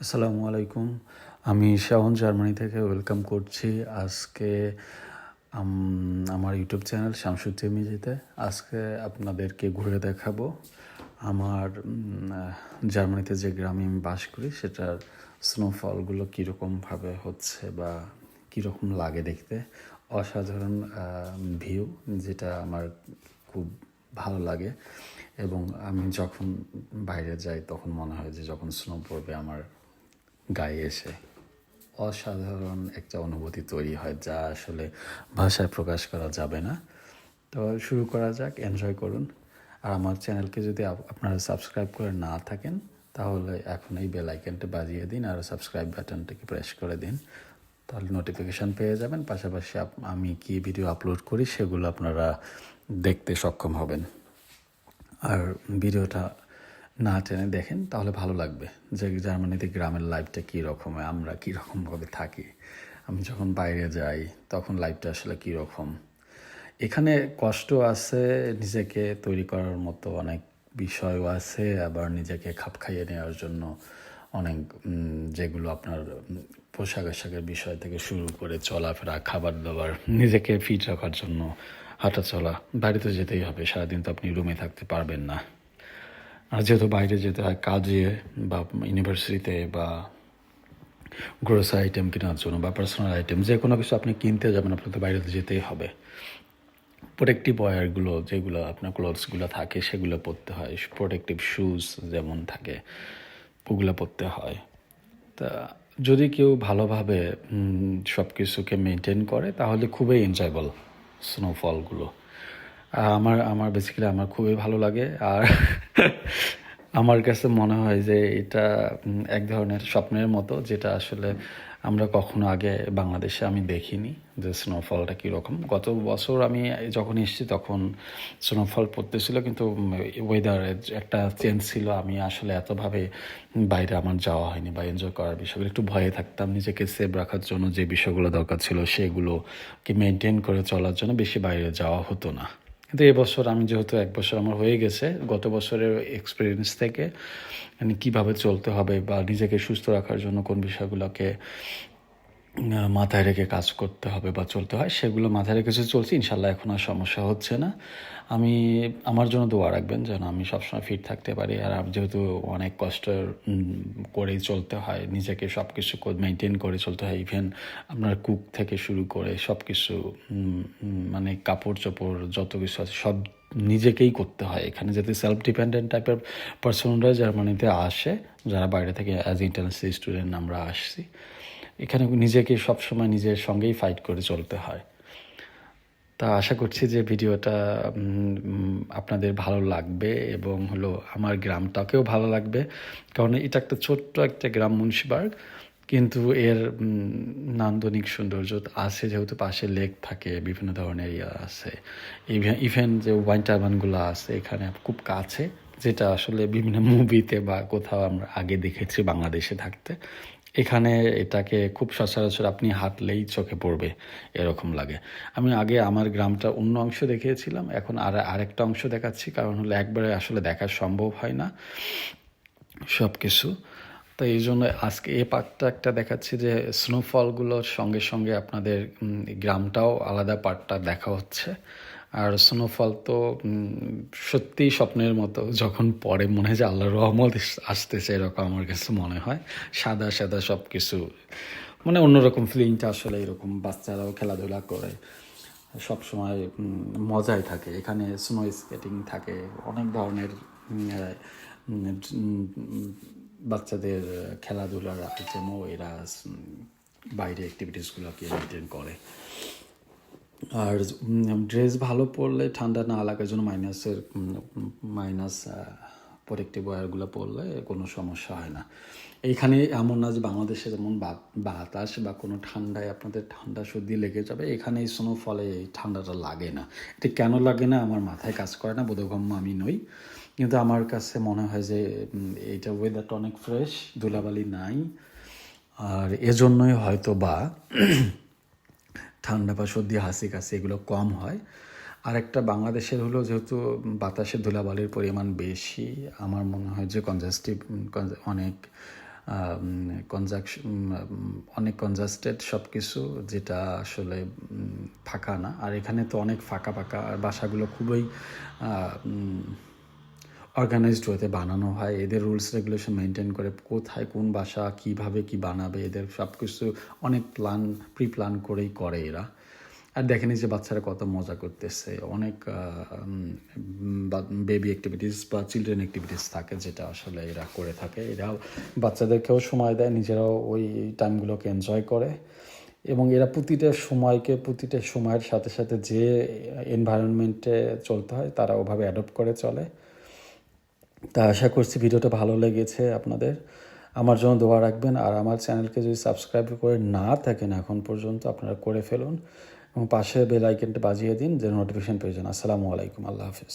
আসসালামু আলাইকুম। আমি শাওন জার্মানি থেকে ওয়েলকাম করছি আজকে আমার ইউটিউব চ্যানেল শামসুজ্জামিজিতে। আজকে আপনাদেরকে ঘুরে দেখাবো আমার জার্মানিতে যে গ্রামে আমি বাস করি সেটার স্নোফলগুলো কীরকমভাবে হচ্ছে বা কীরকম লাগে দেখতে। অসাধারণ ভিউ, যেটা আমার খুব ভালো লাগে। এবং আমি যখন বাইরে যাই তখন মনে হয় যে যখন স্নো পড়বে আমার গায়ে এসে অসাধারণ একটা অনুভূতি তৈরি হয়, যা আসলে ভাষায় প্রকাশ করা যাবে না। তো শুরু করা যাক, এনজয় করুন। আর আমার চ্যানেলকে যদি আপনারা সাবস্ক্রাইব করে না থাকেন তাহলে এখন এই বেল আইকনটা বাজিয়ে দিন আর সাবস্ক্রাইব বাটনটাকে প্রেস করে দিন, তাহলে নোটিফিকেশান পেয়ে যাবেন। পাশাপাশি আমি কি ভিডিও আপলোড করি সেগুলো আপনারা দেখতে সক্ষম হবেন। আর ভিডিওটা না টেনে দেখেন তাহলে ভালো লাগবে যে জার্মানিতে গ্রামের লাইফটা কীরকম, আমরা কীরকমভাবে থাকি, আমি যখন বাইরে যাই তখন লাইফটা আসলে কীরকম। এখানে কষ্ট আছে, নিজেকে তৈরি করার মতো অনেক বিষয়ও আছে, আবার নিজেকে খাপ খাইয়ে নেওয়ার জন্য অনেক যেগুলো আপনার পোশাক আশাকের বিষয় থেকে শুরু করে চলাফেরা, খাবার দাবার, নিজেকে ফিট রাখার জন্য হাঁটা চলা। বাইরে তো যেতেই হবে, সারাদিন তো আপনি রুমে থাকতে পারবেন না। আর যেহেতু বাইরে যেতে হয় কাজে বা ইউনিভার্সিটিতে বা গ্রোসারি আইটেম কেনার জন্য বা পার্সোনাল আইটেম যে কোনো কিছু আপনি কিনতে যাবেন, আপনার তো বাইরে যেতেই হবে। প্রোটেক্টিভ ওয়্যারগুলো যেগুলো আপনার ক্লোথসগুলো থাকে সেগুলো পরতে হয়, প্রোটেক্টিভ শুজ যেমন থাকে ওগুলো পরতে হয়। তা যদি কেউ ভালোভাবে সব কিছুকে মেনটেন করে তাহলে খুবই এনজয়েবল স্নোফলগুলো। আমার আমার বেসিক্যালি আমার খুবই ভালো লাগে। আর আমার কাছে মনে হয় যে এটা এক ধরনের স্বপ্নের মতো, যেটা আসলে আমরা কখনো আগে বাংলাদেশে আমি দেখিনি যে স্নোফলটা কীরকম। গত বছর আমি যখন এসেছি তখন স্নোফল পড়তেছিল, কিন্তু ওয়েদারের একটা চেঞ্জ ছিল। আমি আসলে এতভাবে বাইরে আমার যাওয়া হয়নি বা এনজয় করার বিষয়গুলো, একটু ভয়ে থাকতাম। নিজেকে সেভ রাখার জন্য যে বিষয়গুলো দরকার ছিল সেগুলোকে মেনটেন করে চলার জন্য বেশি বাইরে যাওয়া হতো না। কিন্তু এবছর আমি যেহেতু এক বছর আমার হয়ে গেছে, গত বছরের এক্সপিরিয়েন্স থেকে মানে কীভাবে চলতে হবে বা নিজেকে সুস্থ রাখার জন্য কোন বিষয়গুলোকে মাথায় রেখে কাজ করতে হবে বা চলতে হয় সেগুলো মাথায় রেখে চলছি। ইনশাল্লাহ এখন আর সমস্যা হচ্ছে না। আমার জন্য দোয়া রাখবেন যেন আমি সবসময় ফিট থাকতে পারি। আর যেহেতু অনেক কষ্ট করেই চলতে হয়, নিজেকে সব কিছু মেনটেন করে চলতে হয়। ইভেন আপনার কুক থেকে শুরু করে সব কিছু, মানে কাপড় চোপড় যত কিছু আছে সব নিজেকেই করতে হয়। এখানে যাতে সেলফ ডিপেন্ডেন্ট টাইপের পার্সনরা জার্মানিতে আসে, যারা বাইরে থেকে অ্যাজ ইন্টারন্যাশনাল স্টুডেন্ট আমরা আসছি, এখানে নিজেকে সবসময় নিজের সঙ্গেই ফাইট করে চলতে হয়। তা আশা করছি যে ভিডিওটা আপনাদের ভালো লাগবে এবং আমার গ্রামটাকেও ভালো লাগবে, কারণ এটা একটা ছোট্ট একটা গ্রাম মুন্সিবার্গ, কিন্তু এর নান্দনিক সৌন্দর্য আছে যেহেতু পাশে লেক থাকে, বিভিন্ন ধরনের আছে। ইভেন যে ওয়াইন টারবানগুলো আছে এখানে খুব কাছে, যেটা আসলে বিভিন্ন মুভিতে বা কোথাও আমরা আগে দেখেছি বাংলাদেশে থাকতে। এখানে এটাকে খুব সচরাচর আপনি হাঁটলেই চোখে পড়বে এরকম লাগে। আমি আগে আমার গ্রামটা অন্য অংশ দেখিয়েছিলাম, এখন আরেকটা অংশ দেখাচ্ছি, কারণ একবারে আসলে দেখা সম্ভব হয় না সব কিছু। তো এই জন্য আজকে এই পার্টটা একটা দেখাচ্ছি যে স্নোফলগুলোর সঙ্গে সঙ্গে আপনাদের গ্রামটাও আলাদা পার্টটা দেখা হচ্ছে। আর স্নোফল তো সত্যিই স্বপ্নের মতো, যখন পরে মনে হয় যে আল্লাহর রহমত আসতেছে এরকম আমার কাছে মনে হয়। সাদা সাদা সব কিছু, মানে অন্যরকম ফিলিংটা আসলে এরকম। বাচ্চারাও খেলাধুলা করে, সবসময় মজায় থাকে। এখানে স্নো স্কেটিং থাকে, অনেক ধরনের বাচ্চাদের খেলাধুলার আইটেমও এরা বাইরে অ্যাক্টিভিটিসগুলোকে মেনটেন করে। আর ড্রেস ভালো পরলে, ঠান্ডা না লাগার জন্য মাইনাস প্রোটেক্টিভ ওয়্যারগুলো পরলে কোনো সমস্যা হয় না। এইখানে এমন না যে বাংলাদেশে যেমন বাতাস বা কোনো ঠান্ডায় আপনাদের ঠান্ডা সর্দি লেগে যাবে, এখানে এই স্নোফলে এই ঠান্ডাটা লাগে না। এটা কেন লাগে না আমার মাথায় কাজ করে না, বোধগম্য আমি নই, কিন্তু আমার কাছে মনে হয় যে এইটা ওয়েদারটা অনেক ফ্রেশ, ধুলাবালি নাই, আর এজন্যই হয়তো বা ঠান্ডা বা সর্দি হাসি কাশি এগুলো কম হয়। আরেকটা বাংলাদেশের যেহেতু বাতাসে ধুলাবালির পরিমাণ বেশি, আমার মনে হয় যে অনেক অনেক কনজাস্টেড সব কিছু, যেটা আসলে ফাঁকা না। আর এখানে তো অনেক ফাঁকা ফাঁকা, আর বাসাগুলো খুবই অর্গানাইজড ওয়েতে বানানো হয়। এদের রুলস রেগুলেশন মেনটেন করে কোথায় কোন বাসা কীভাবে কী বানাবে, এদের সব কিছু অনেক প্রি প্ল্যান করেই করে এরা। আর দেখেন যে বাচ্চারা কত মজা করতেছে, অনেক বেবি অ্যাক্টিভিটিস বা চিলড্রেন অ্যাক্টিভিটিস থাকে, যেটা আসলে এরা করে থাকে। এরাও বাচ্চাদেরকেও সময় দেয়, নিজেরাও ওই টাইমগুলোকে এনজয় করে। এবং এরা প্রতিটা সময়ের সাথে সাথে যে এনভায়রনমেন্টে চলতে হয় তারা ওভাবে অ্যাডপ্ট করে চলে। তা আশা করছি ভিডিওটা ভালো লেগেছে আপনাদের। আমার জন্য দোয়া রাখবেন, আর আমার চ্যানেলকে যদি সাবস্ক্রাইব করে না থাকেন এখন পর্যন্ত, আপনারা করে ফেলুন এবং পাশে বেল আইকনটা বাজিয়ে দিন, যেন নোটিফিকেশন পেয়ে যান। আসসালামু আলাইকুম, আল্লাহ হাফিজ।